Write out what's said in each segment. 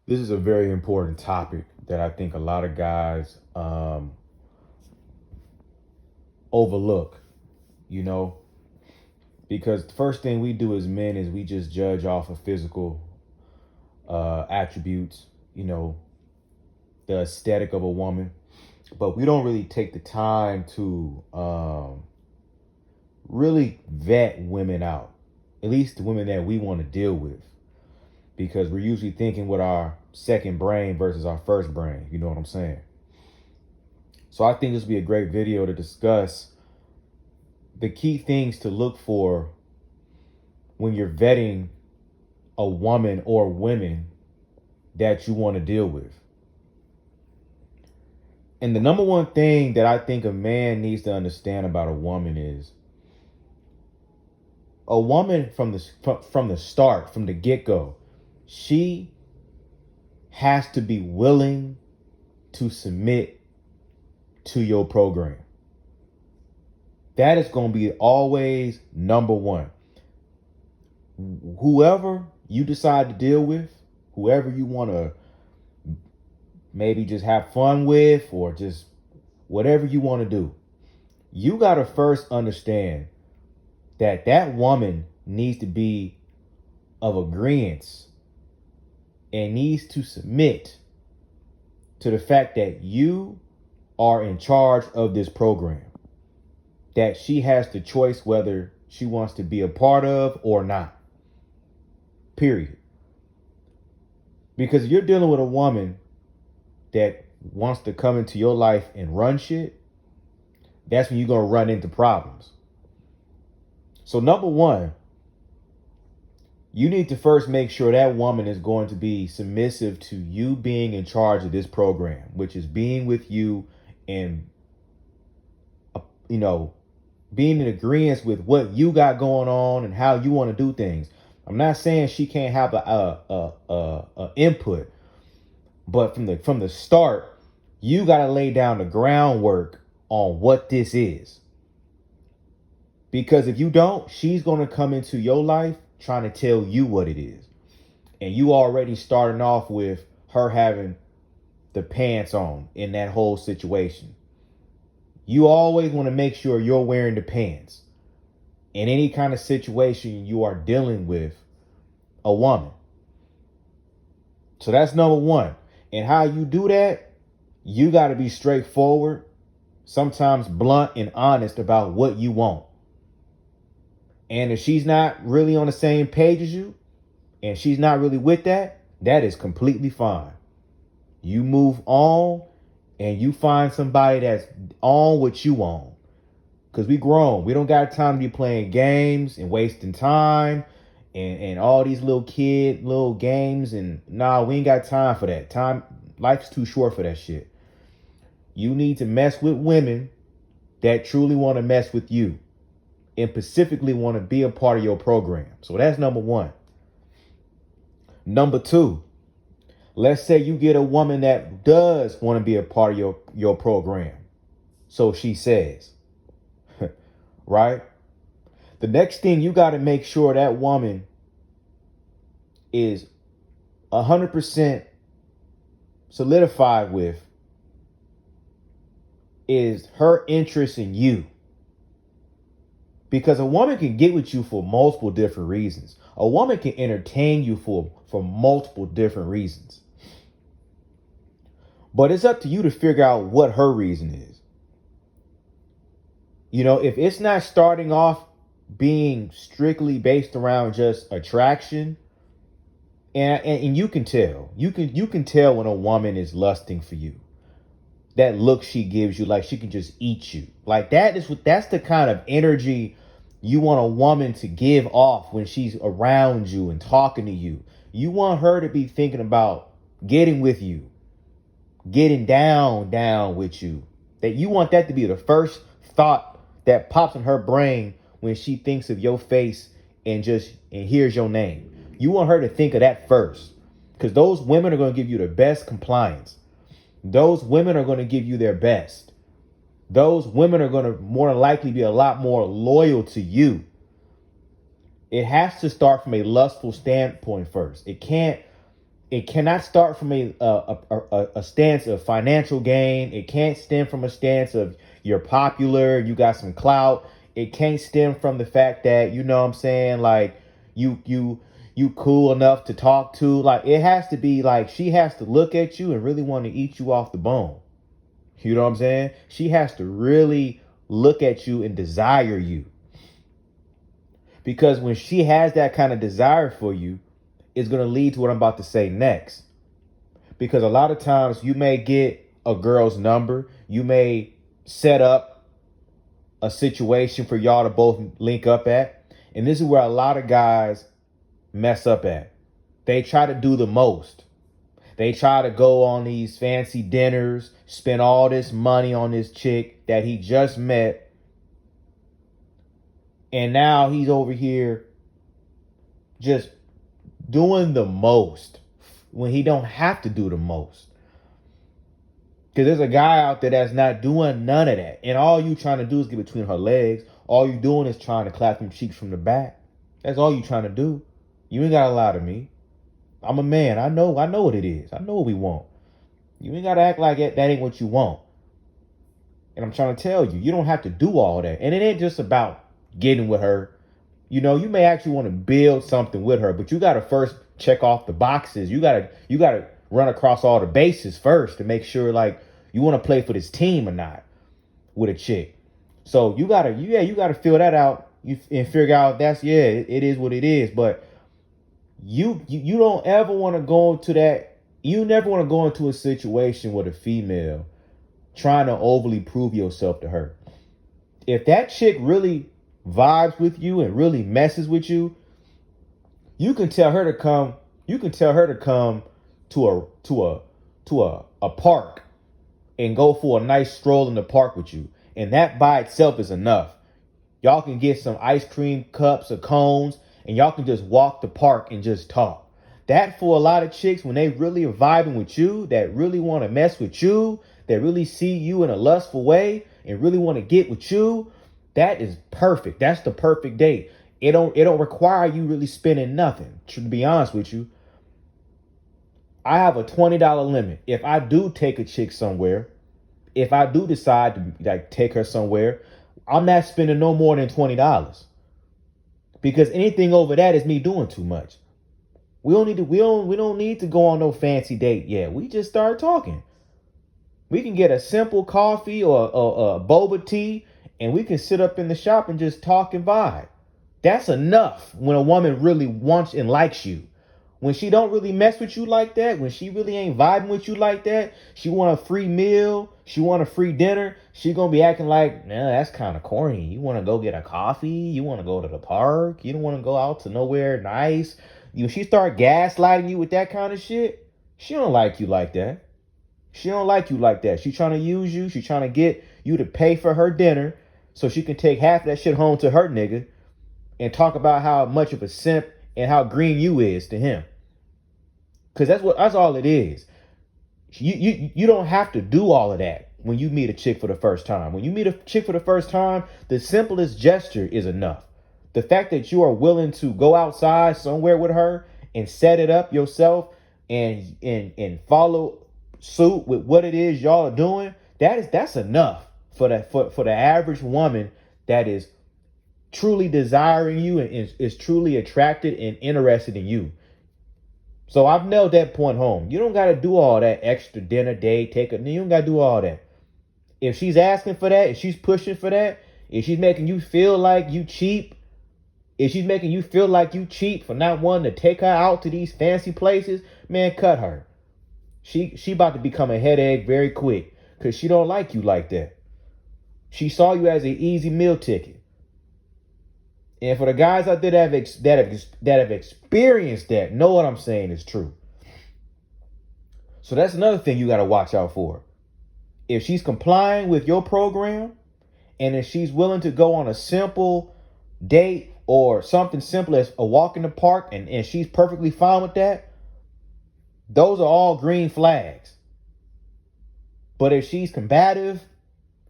This is a very important topic that I think a lot of guys overlook, you know, because the first thing we do as men is we just judge off of physical attributes, you know, the aesthetic of a woman, but we don't really take the time to really vet women out, at least the women that we want to deal with, because we're usually thinking with our second brain versus our first brain. You know what I'm saying? So I think this would be a great video to discuss the key things to look for when you're vetting a woman or women that you want to deal with. And the number one thing that I think a man needs to understand about a woman is a woman from the start, from the get-go, she has to be willing to submit to your program. That is going to be always number one. Whoever you decide to deal with, whoever you want to maybe just have fun with, or just whatever you want to do, you got to first understand that that woman needs to be of agreement and needs to submit to the fact that you are in charge of this program, that she has the choice whether she wants to be a part of or not. Period. Because if you're dealing with a woman that wants to come into your life and run shit, that's when you're going to run into problems. So number one, you need to first make sure that woman is going to be submissive to you being in charge of this program, which is being with you and, being in agreement with what you got going on and how you want to do things. I'm not saying she can't have a input, but from the start, you got to lay down the groundwork on what this is. Because if you don't, she's going to come into your life trying to tell you what it is. And you already starting off with her having the pants on in that whole situation. You always want to make sure you're wearing the pants in any kind of situation you are dealing with a woman. So that's number one. And how you do that, you got to be straightforward, sometimes blunt and honest about what you want. And if she's not really on the same page as you, and she's not really with that, that is completely fine. You move on and you find somebody that's on what you on. Because we grown. We don't got time to be playing games and wasting time and all these little games. And nah, we ain't got time for that. Life's too short for that shit. You need to mess with women that truly want to mess with you and specifically want to be a part of your program. So that's number one. Number two, let's say you get a woman that does want to be a part of your program. So she says, right? The next thing you got to make sure that woman is 100% solidified with is her interest in you. Because a woman can get with you for multiple different reasons. A woman can entertain you for multiple different reasons. But it's up to you to figure out what her reason is. If it's not starting off being strictly based around just attraction, and you can tell. You can tell when a woman is lusting for you. That look she gives you, like she can just eat you. Like that's the kind of energy you want a woman to give off when she's around you and talking to you. You want her to be thinking about getting with you, getting down with you. That you want that to be the first thought that pops in her brain when she thinks of your face and hears your name. You want her to think of that first, because those women are going to give you the best compliance. Those women are going to give you their best. Those women are going to more than likely be a lot more loyal to you. It has to start from a lustful standpoint first. It can't It cannot start from a stance of financial gain. It can't stem from a stance of you're popular, you got some clout. It can't stem from the fact that, you know what I'm saying, like you cool enough to talk to. Like, it has to be like she has to look at you and really want to eat you off the bone. You know what I'm saying? She has to really look at you and desire you. Because when she has that kind of desire for you, it's going to lead to what I'm about to say next. Because a lot of times you may get a girl's number, you may set up a situation for y'all to both link up at. And this is where a lot of guys mess up at. They try to do the most. They try to go on these fancy dinners, spend all this money on this chick that he just met. And now he's over here just doing the most when he don't have to do the most. Because there's a guy out there that's not doing none of that. And all you trying to do is get between her legs. All you doing is trying to clap them cheeks from the back. That's all you trying to do. You ain't got to lie to me. I'm a man. I know what it is. I know what we want. You ain't got to act like that ain't what you want. And I'm trying to tell you, you don't have to do all that. And it ain't just about getting with her. You know, you may actually want to build something with her, but you got to first check off the boxes. You got to run across all the bases first to make sure, like, you want to play for this team or not with a chick. So you got to fill that out and figure out it is what it is. But you don't ever want to go into that. You never want to go into a situation with a female trying to overly prove yourself to her. If that chick really vibes with you and really messes with you, you can tell her to come. You can tell her to come to a park and go for a nice stroll in the park with you, and that by itself is enough. Y'all can get some ice cream cups or cones, and y'all can just walk the park and just talk. That, for a lot of chicks, when they really are vibing with you, that really want to mess with you, that really see you in a lustful way and really want to get with you, that is perfect. That's the perfect date. It don't require you really spending nothing. To be honest with you, I have a $20 limit. If I do take a chick somewhere, if I do decide to like take her somewhere, I'm not spending no more than $20. Because anything over that is me doing too much. We don't need to go on no fancy date yet. We just start talking. We can get a simple coffee or a boba tea, and we can sit up in the shop and just talk and vibe. That's enough when a woman really wants and likes you. When she don't really mess with you like that, when she really ain't vibing with you like that, she want a free meal, she want a free dinner, she gonna be acting like, nah, that's kind of corny. You want to go get a coffee? You want to go to the park? You don't want to go out to nowhere nice? She start gaslighting you with that kind of shit, she don't like you like that. She don't like you like that. She trying to use you. She trying to get you to pay for her dinner so she can take half of that shit home to her nigga and talk about how much of a simp and how green you is to him. Because that's all it is. You don't have to do all of that when you meet a chick for the first time. When you meet a chick for the first time, the simplest gesture is enough. The fact that you are willing to go outside somewhere with her and set it up yourself and follow suit with what it is y'all are doing, that's enough for the average woman that is truly desiring you and is truly attracted and interested in you. So I've nailed that point home. You don't got to do all that extra dinner date, you don't got to do all that. If she's asking for that, if she's pushing for that, if she's making you feel like you cheap, for not wanting to take her out to these fancy places, man, cut her. She about to become a headache very quick because she don't like you like that. She saw you as an easy meal ticket. And for the guys out there that have experienced that, know what I'm saying is true. So that's another thing you got to watch out for. If she's complying with your program, and if she's willing to go on a simple date or something simple as a walk in the park, and she's perfectly fine with that, those are all green flags. But if she's combative,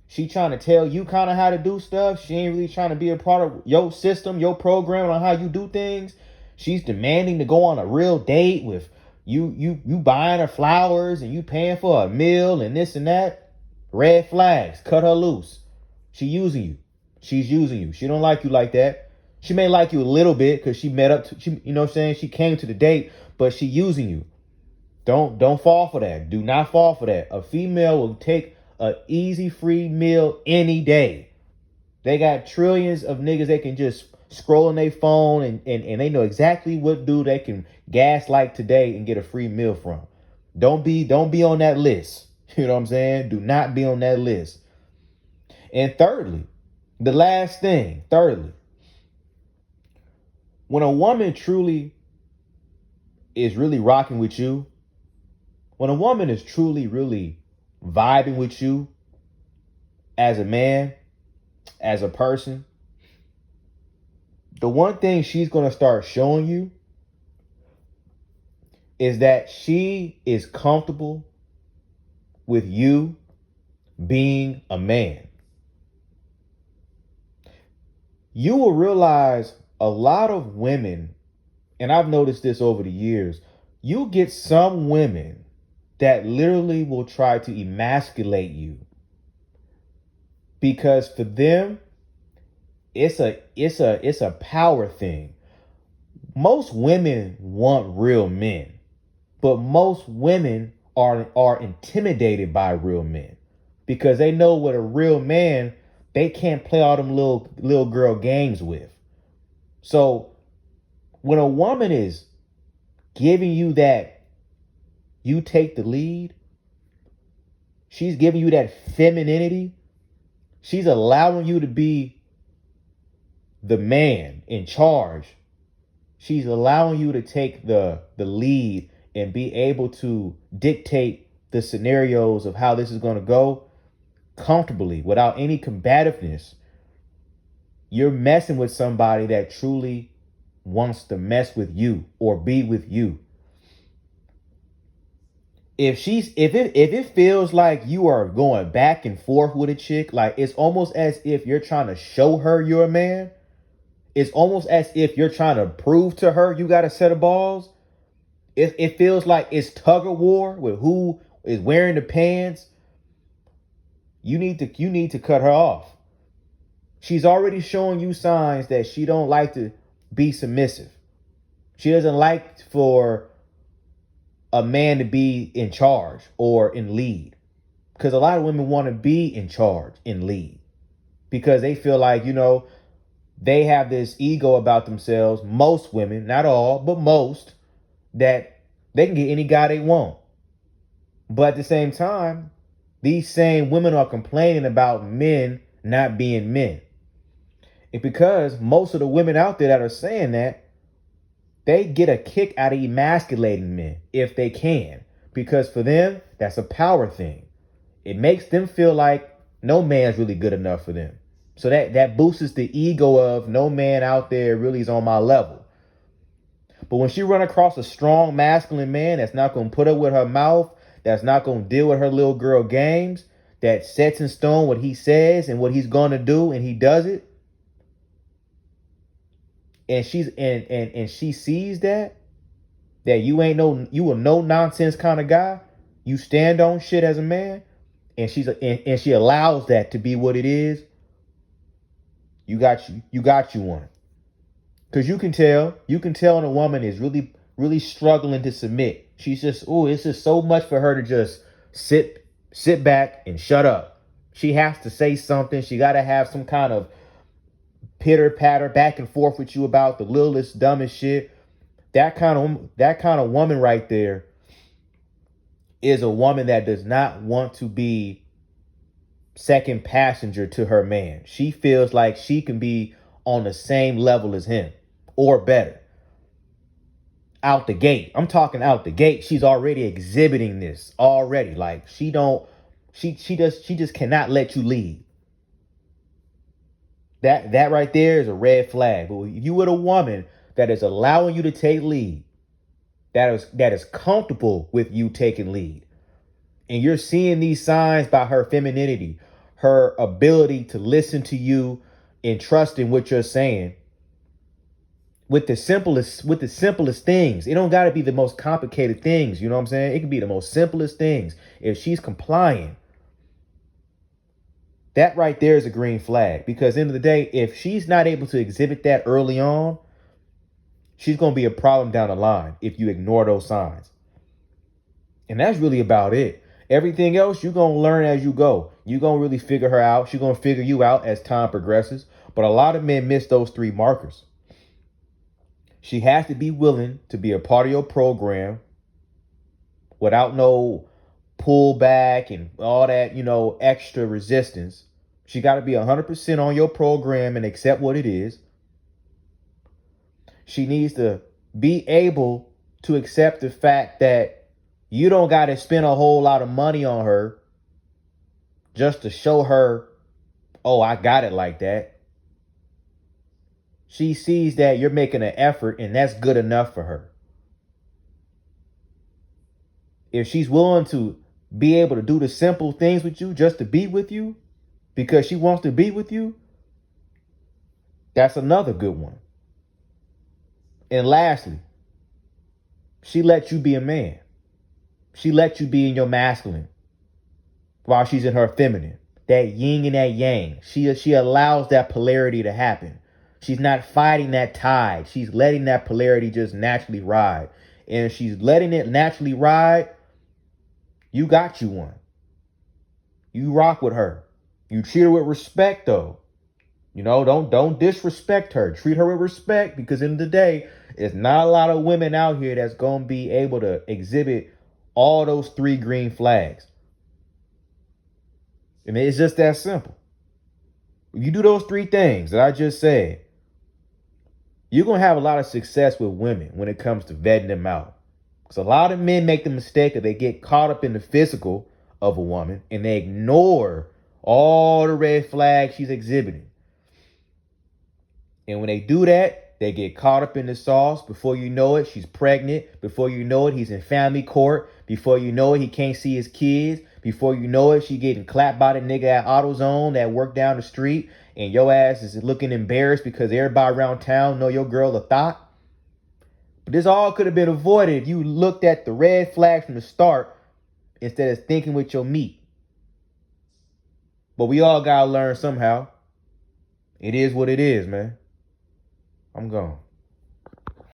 she trying to tell you kind of how to do stuff, she ain't really trying to be a part of your system, your program on how you do things, she's demanding to go on a real date with You buying her flowers and you paying for a meal and this and that. Red flags. Cut her loose. She using you. She's using you. She don't like you like that. She may like you a little bit because she met up to, she, you know what I'm saying? She came to the date, but she using you. Don't fall for that. Do not fall for that. A female will take a easy free meal any day. They got trillions of niggas they can just scroll on their phone and they know exactly what dude they can gaslight today and get a free meal from. Don't be on that list. You know what I'm saying? Do not be on that list. And thirdly, the last thing, when a woman truly is really rocking with you, when a woman is truly, really vibing with you as a man, as a person, the one thing she's going to start showing you is that she is comfortable with you being a man. You will realize a lot of women, and I've noticed this over the years, you get some women that literally will try to emasculate you because for them it's a power thing. Most women want real men, but most women are intimidated by real men because they know what a real man they can't play all them little girl games with. So when a woman is giving you that, you take the lead, she's giving you that femininity, she's allowing you to be the man in charge. She's allowing you to take the lead and be able to dictate the scenarios of how this is going to go comfortably without any combativeness. You're messing with somebody that truly wants to mess with you or be with you. If it feels like you are going back and forth with a chick, like it's almost as if you're trying to show her you're a man. It's almost as if you're trying to prove to her you got a set of balls. It feels like it's tug of war with who is wearing the pants. You need to cut her off. She's already showing you signs that she don't like to be submissive. She doesn't like for a man to be in charge or in lead. Because a lot of women want to be in charge, in lead. Because they feel like, they have this ego about themselves. Most women, not all, but most, that they can get any guy they want. But at the same time, these same women are complaining about men not being men. It's because most of the women out there that are saying that, they get a kick out of emasculating men if they can. Because for them, that's a power thing. It makes them feel like no man's really good enough for them. So that boosts the ego of no man out there really is on my level. But when she run across a strong masculine man that's not going to put up with her mouth, that's not going to deal with her little girl games, that sets in stone what he says and what he's going to do and he does it, and she sees that you ain't you a no nonsense kind of guy, you stand on shit as a man, and she allows that to be what it is. You got you one. Because you can tell when a woman is really, really struggling to submit. She's just, it's just so much for her to just sit back and shut up. She has to say something. She got to have some kind of pitter patter back and forth with you about the littlest, dumbest shit. That kind of woman right there is a woman that does not want to be second passenger to her man. She feels like she can be on the same level as him or better. Out the gate. I'm talking out the gate. She's already exhibiting this already. Like she just cannot let you lead. That right there is a red flag. But if you with a woman that is allowing you to take lead, that is comfortable with you taking lead, and you're seeing these signs by her femininity, her ability to listen to you and trust in what you're saying, with the simplest things. It don't got to be the most complicated things. You know what I'm saying? It can be the most simplest things. If she's complying, that right there is a green flag. Because at the end of the day, if she's not able to exhibit that early on, she's going to be a problem down the line if you ignore those signs. And that's really about it. Everything else, you're going to learn as you go. You're going to really figure her out. She's going to figure you out as time progresses. But a lot of men miss those 3 markers. She has to be willing to be a part of your program without no pullback and all that, extra resistance. She got to be 100% on your program and accept what it is. She needs to be able to accept the fact that you don't got to spend a whole lot of money on her just to show her, oh, I got it like that. She sees that you're making an effort and that's good enough for her. If she's willing to be able to do the simple things with you just to be with you because she wants to be with you, that's another good one. And lastly, she lets you be a man. She lets you be in your masculine while she's in her feminine. That yin and that yang. She allows that polarity to happen. She's not fighting that tide. She's letting that polarity just naturally ride. And if she's letting it naturally ride, you got you one. You rock with her. You treat her with respect, though. Don't disrespect her. Treat her with respect, because in the day, there's not a lot of women out here that's going to be able to exhibit all those 3 green flags. I mean, it's just that simple. If you do those 3 things that I just said, you're going to have a lot of success with women when it comes to vetting them out. Because a lot of men make the mistake that they get caught up in the physical of a woman and they ignore all the red flags she's exhibiting. And when they do that, they get caught up in the sauce. Before you know it, she's pregnant. Before you know it, he's in family court. Before you know it, he can't see his kids. Before you know it, she getting clapped by the nigga at AutoZone that work down the street. And your ass is looking embarrassed because everybody around town know your girl a thought. But this all could have been avoided if you looked at the red flags from the start instead of thinking with your meat. But we all gotta learn somehow. It is what it is, man. I'm gone.